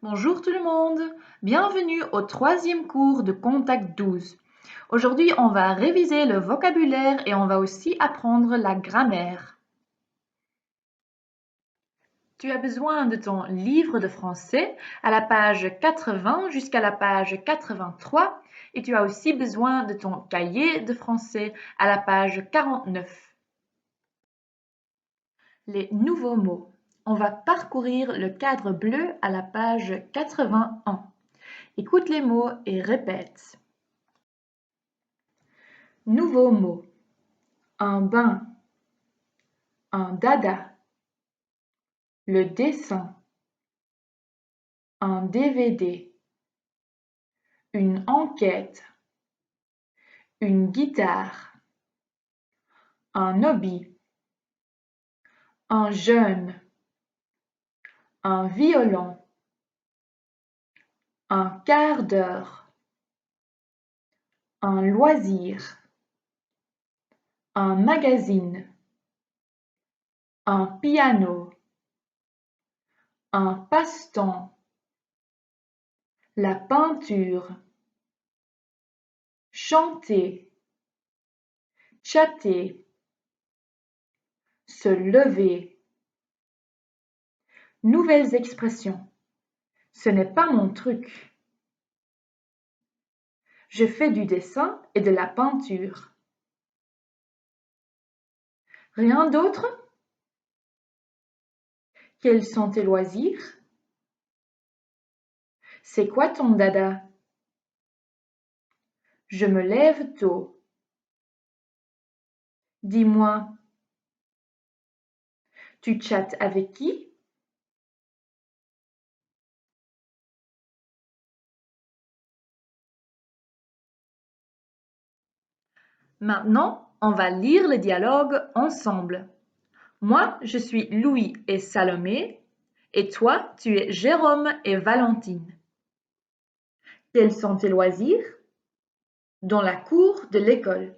Bonjour tout le monde, bienvenue au troisième cours de Contact 12. Aujourd'hui, on va réviser le vocabulaire et on va aussi apprendre la grammaire. Tu as besoin de ton livre de français à la page 80 jusqu'à la page 83 et tu as aussi besoin de ton cahier de français à la page 49. Les nouveaux mots. On va parcourir le cadre bleu à la page 81. Écoute les mots et répète. Nouveaux mots. Un bain, un dada, le dessin, un DVD, une enquête, une guitare, un hobby, un jeune, un violon, un quart d'heure, un loisir, un magazine, un piano, un passe-temps, la peinture, chanter, chatter, se lever. Nouvelles expressions. Ce n'est pas mon truc. Je fais du dessin et de la peinture. Rien d'autre? Quels sont tes loisirs? C'est quoi ton dada? Je me lève tôt. Dis-moi, tu chattes avec qui? Maintenant, on va lire le dialogue ensemble. Moi, je suis Louis et Salomé, et toi, tu es Jérôme et Valentine. Quels sont tes loisirs? Dans la cour de l'école.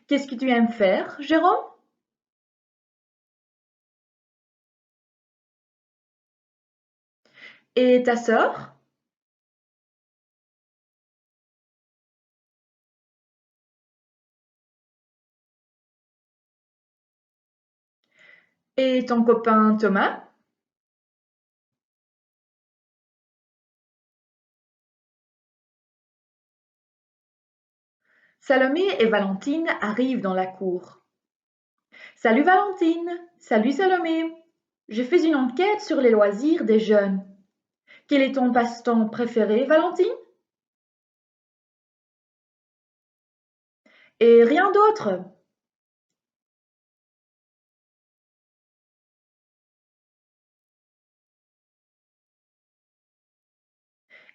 Qu'est-ce que tu aimes faire, Jérôme? Et ta sœur? Et ton copain Thomas? Salomé et Valentine arrivent dans la cour. Salut Valentine, salut Salomé. Je fais une enquête sur les loisirs des jeunes. Quel est ton passe-temps préféré, Valentine? Et rien d'autre?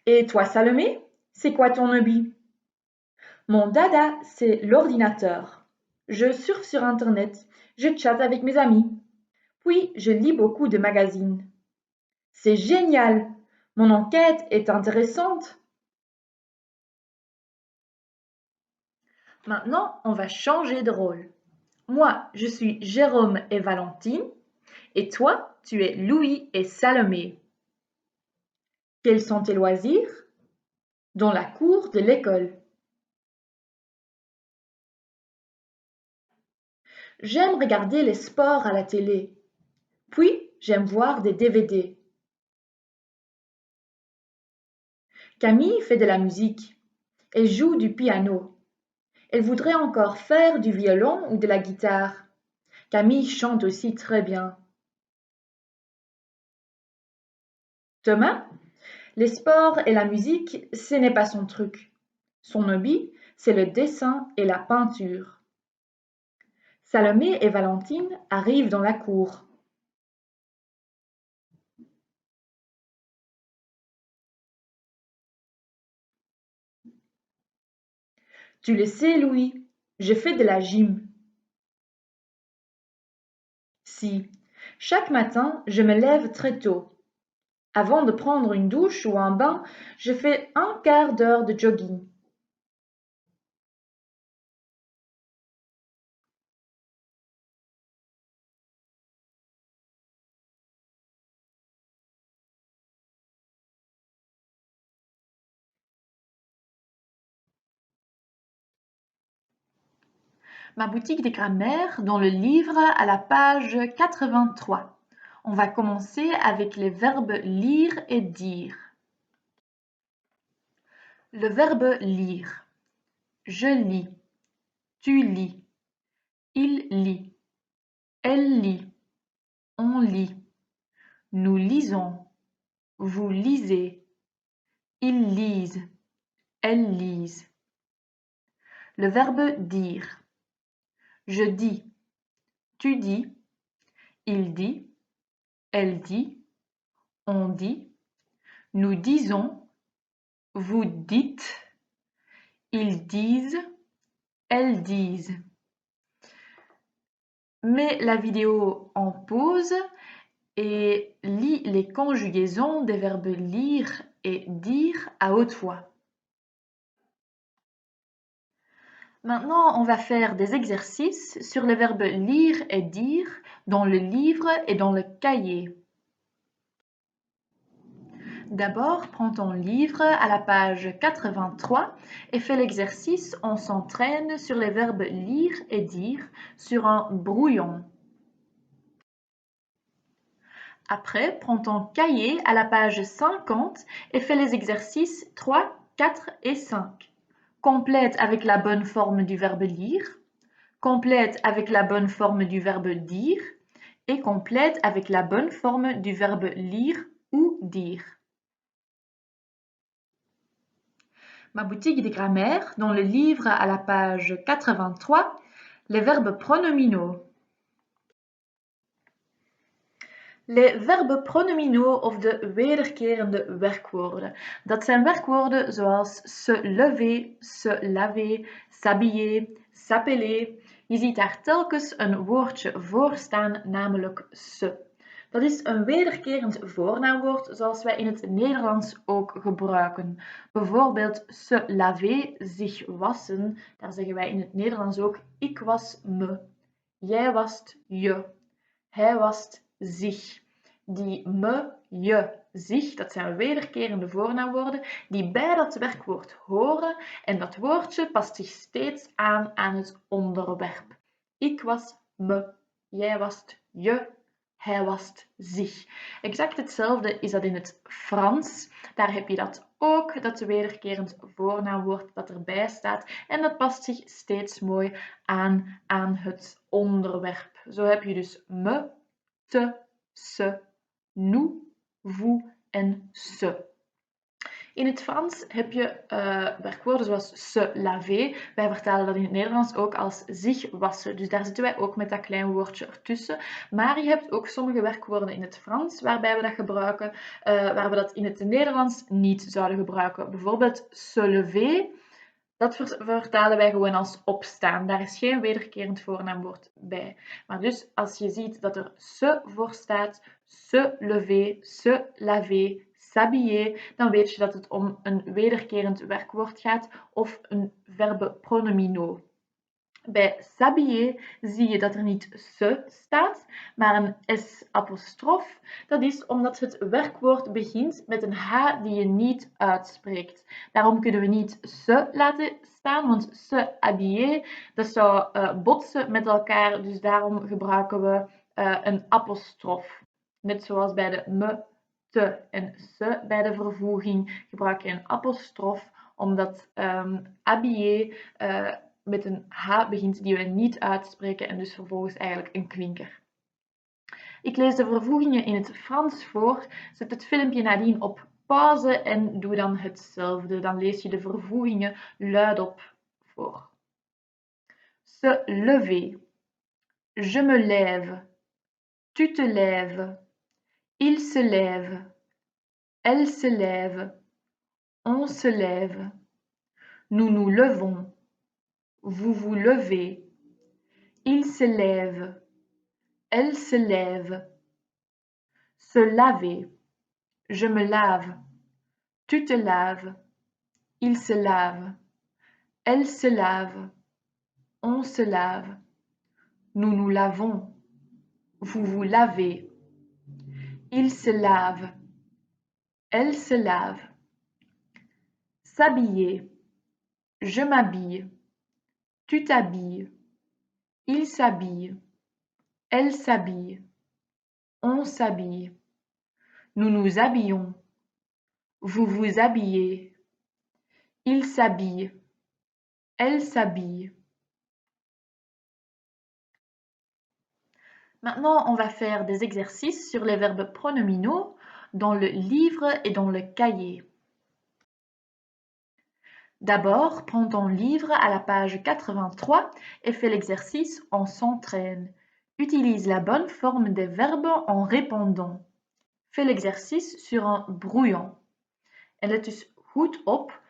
Et toi, Salomé, c'est quoi ton hobby? Mon dada, c'est l'ordinateur. Je surfe sur Internet, je chatte avec mes amis. Puis, je lis beaucoup de magazines. C'est génial! Mon enquête est intéressante. Maintenant, on va changer de rôle. Moi, je suis Jérôme et Valentine, et toi, tu es Louis et Salomé. Quels sont tes loisirs? Dans la cour de l'école. J'aime regarder les sports à la télé. Puis, j'aime voir des DVD. Camille fait de la musique. Elle joue du piano. Elle voudrait encore faire du violon ou de la guitare. Camille chante aussi très bien. Thomas, les sports et la musique, ce n'est pas son truc. Son hobby, c'est le dessin et la peinture. Salomé et Valentine arrivent dans la cour. Tu le sais, Louis, je fais de la gym. Si, chaque matin, je me lève très tôt. Avant de prendre une douche ou un bain, je fais un quart d'heure de jogging. Ma boutique de grammaire dans le livre à la page 83. On va commencer avec les verbes lire et dire. Le verbe lire. Je lis, tu lis, il lit, elle lit, on lit, nous lisons, vous lisez, ils lisent, elles lisent. Le verbe dire. Je dis, tu dis, il dit, elle dit, on dit, nous disons, vous dites, ils disent, elles disent. Mets la vidéo en pause et lis les conjugaisons des verbes lire et dire à haute voix. Maintenant, on va faire des exercices sur les verbes lire et dire dans le livre et dans le cahier. D'abord, prends ton livre à la page 83 et fais l'exercice On s'entraîne sur les verbes lire et dire sur un brouillon. Après, prends ton cahier à la page 50 et fais les exercices 3, 4 et 5. Complète avec la bonne forme du verbe lire, complète avec la bonne forme du verbe dire et complète avec la bonne forme du verbe lire ou dire. Ma boutique de grammaire, dans le livre à la page 83, les verbes pronominaux. Les verbes pronominaux of de wederkerende werkwoorden. Dat zijn werkwoorden zoals se lever, se laver, s'habiller, s'appeler. Je ziet daar telkens een woordje voor staan, namelijk se. Dat is een wederkerend voornaamwoord zoals wij in het Nederlands ook gebruiken. Bijvoorbeeld se laver, zich wassen. Daar zeggen wij in het Nederlands ook ik was me. Jij wast je. Hij wast zich. Die me, je, zich, dat zijn wederkerende voornaamwoorden die bij dat werkwoord horen en dat woordje past zich steeds aan het onderwerp. Ik was me, jij wast je, hij wast zich. Exact hetzelfde is dat in het Frans. Daar heb je dat ook, dat wederkerend voornaamwoord dat erbij staat. En dat past zich steeds mooi aan het onderwerp. Zo heb je dus me, te, se, nous, vous en ce. In het Frans heb je werkwoorden zoals se laver. Wij vertalen dat in het Nederlands ook als zich wassen. Dus daar zitten wij ook met dat klein woordje ertussen. Maar je hebt ook sommige werkwoorden in het Frans waarbij we dat gebruiken, waar we dat in het Nederlands niet zouden gebruiken. Bijvoorbeeld se lever. Dat vertalen wij gewoon als opstaan. Daar is geen wederkerend voornaamwoord bij. Maar dus als je ziet dat er se voor staat, se lever, se laver, s'habiller, dan weet je dat het om een wederkerend werkwoord gaat of een verbe pronomino. Bij s'habiller zie je dat er niet se staat, maar een s-apostrof. Dat is omdat het werkwoord begint met een h die je niet uitspreekt. Daarom kunnen we niet se laten staan, want se habiller, dat zou botsen met elkaar. Dus daarom gebruiken we een apostrof. Net zoals bij de me, te en se bij de vervoeging gebruik je een apostrof, omdat habiller met een H begint die we niet uitspreken en dus vervolgens eigenlijk een klinker. Ik lees de vervoegingen in het Frans voor, zet het filmpje nadien op pauze en doe dan hetzelfde. Dan lees je de vervoegingen luidop voor. Se lever. Je me lève. Tu te lèves. Il se lève. Elle se lève. On se lève. Nous nous levons. Vous vous levez. Il se lève. Elle se lève. Se laver. Je me lave. Tu te laves. Il se lave. Elle se lave. On se lave. Nous nous lavons. Vous vous lavez. Il se lave. Elle se lave. S'habiller. Je m'habille. Tu t'habilles. Il s'habille. Elle s'habille. On s'habille. Nous nous habillons. Vous vous habillez. Il s'habille. Elle s'habille. Maintenant, on va faire des exercices sur les verbes pronominaux dans le livre et dans le cahier. D'abord, prends ton livre à la page 83 et fais l'exercice « On s'entraîne ». Utilise la bonne forme des verbes en répondant. Fais l'exercice sur un brouillon. En let dus goed op,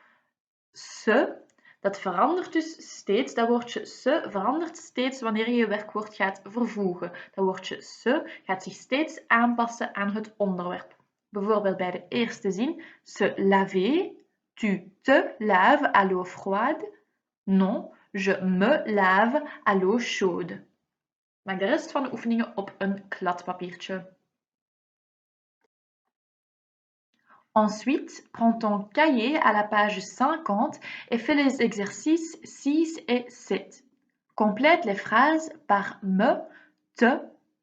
se, dat verandert dus steeds. Dat woordje se verandert steeds wanneer je je werkwoord gaat vervoegen. Dat woordje se gaat zich steeds aanpassen aan het onderwerp. Bijvoorbeeld bij de eerste zin, se laver, tu te laves à l'eau froide. Non, je me lave à l'eau chaude. Maak de rest van de oefeningen op een kladpapiertje. Ensuite, prends ton cahier à la page 50 et fais les exercices 6 et 7. Complète les phrases par me, te,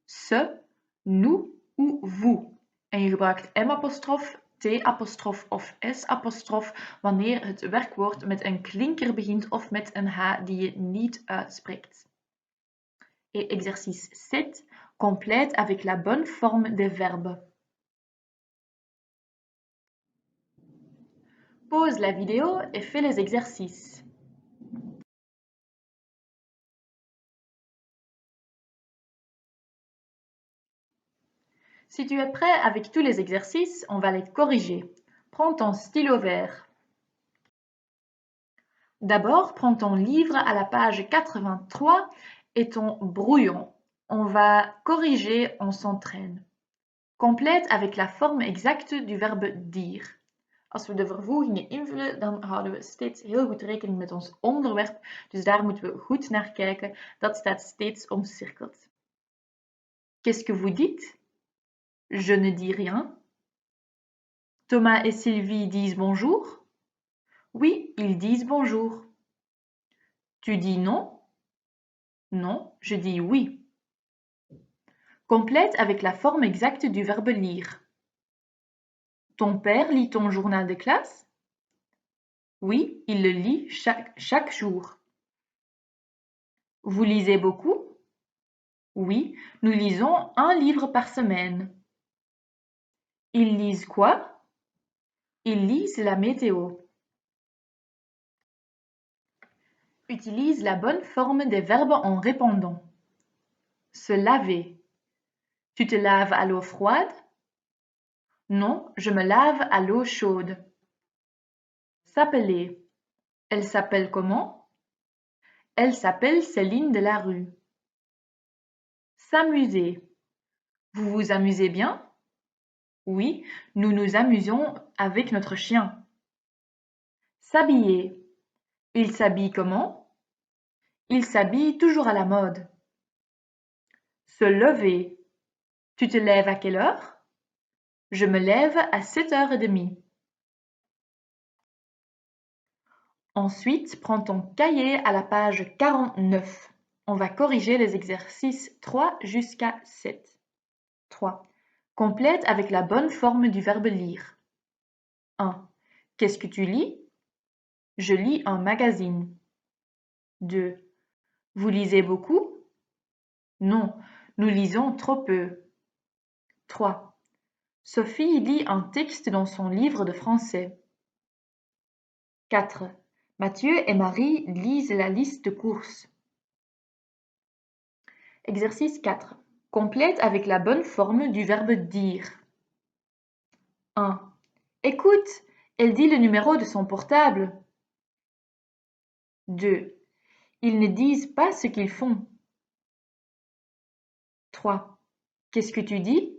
se, nous ou vous. En je gebruikt M-apostrof, T-apostrof of S-apostrof wanneer het werkwoord met een klinker begint of met een H die je niet uitspreekt. Et exercice 7, complète avec la bonne forme des verbes. Pause la vidéo et fais les exercices. Si tu es prêt avec tous les exercices, on va les corriger. Prends ton stylo vert. D'abord, prends ton livre à la page 83 et ton brouillon. On va corriger, on s'entraîne. Complète avec la forme exacte du verbe dire. Als we de vervoegingen invullen, dan houden we steeds heel goed rekening met ons onderwerp. Dus daar moeten we goed naar kijken. Dat staat steeds omcirkeld. Qu'est-ce que vous dites? Je ne dis rien. Thomas et Sylvie disent bonjour. Oui, ils disent bonjour. Tu dis non? Non, je dis oui. Complète avec la forme exacte du verbe lire. Ton père lit ton journal de classe? Oui, il le lit chaque jour. Vous lisez beaucoup? Oui, nous lisons un livre par semaine. Ils lisent quoi? Ils lisent la météo. Utilise la bonne forme des verbes en répondant. Se laver. Tu te laves à l'eau froide? Non, je me lave à l'eau chaude. S'appeler. Elle s'appelle comment? Elle s'appelle Céline de la rue. S'amuser. Vous vous amusez bien? Oui, nous nous amusons avec notre chien. S'habiller. Il s'habille comment? Il s'habille toujours à la mode. Se lever. Tu te lèves à quelle heure? Je me lève à 7h30. Ensuite, prends ton cahier à la page 49. On va corriger les exercices 3 jusqu'à 7. 3. Complète avec la bonne forme du verbe lire. 1. Qu'est-ce que tu lis? Je lis un magazine. 2. Vous lisez beaucoup? Non, nous lisons trop peu. 3. Sophie lit un texte dans son livre de français. 4. Mathieu et Marie lisent la liste de courses. Exercice 4. Complète avec la bonne forme du verbe dire. 1. Écoute, elle dit le numéro de son portable. 2. Ils ne disent pas ce qu'ils font. 3. Qu'est-ce que tu dis?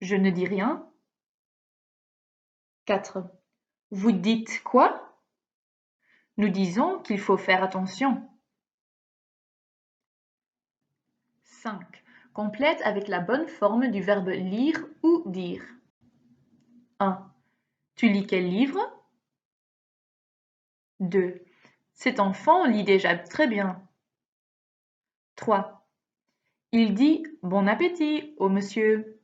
Je ne dis rien. 4. Vous dites quoi? Nous disons qu'il faut faire attention. 5. Complète avec la bonne forme du verbe lire ou dire. 1. Tu lis quel livre? 2. Cet enfant lit déjà très bien. 3. Il dit « Bon appétit » au monsieur.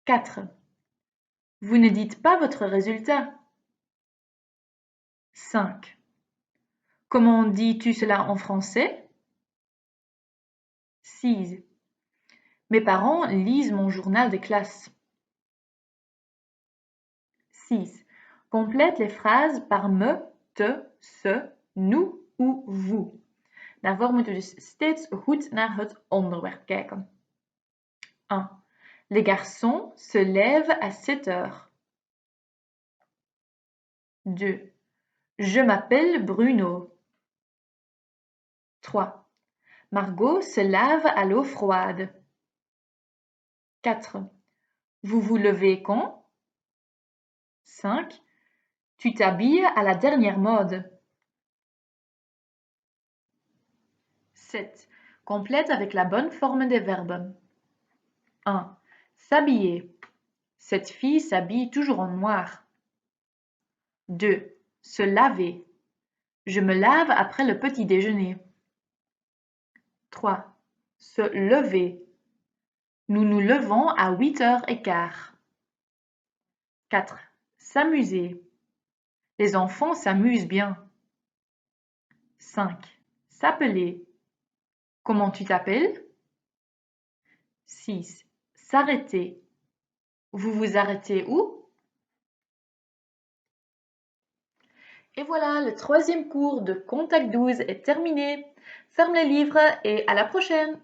4. Vous ne dites pas votre résultat. 5. Comment dis-tu cela en français? 6. Mes parents lisent mon journal de classe. 6. Complète les phrases par me, te, ce, nous ou vous. Daarvoor moeten we dus steeds goed naar het onderwerp kijken. 1. Les garçons se lèvent à 7 heures. 2. Je m'appelle Bruno. 3. Margot se lave à l'eau froide. 4. Vous vous levez quand? 5. Tu t'habilles à la dernière mode. 7. Complète avec la bonne forme des verbes. 1. S'habiller. Cette fille s'habille toujours en noir. 2. Se laver. Je me lave après le petit déjeuner. 3. Se lever. Nous nous levons à 8h15. 4. S'amuser. Les enfants s'amusent bien. 5. S'appeler. Comment tu t'appelles? 6. S'arrêter. Vous vous arrêtez où? Et voilà, le 3e cours de Contact 12 est terminé. Ferme les livres et à la prochaine!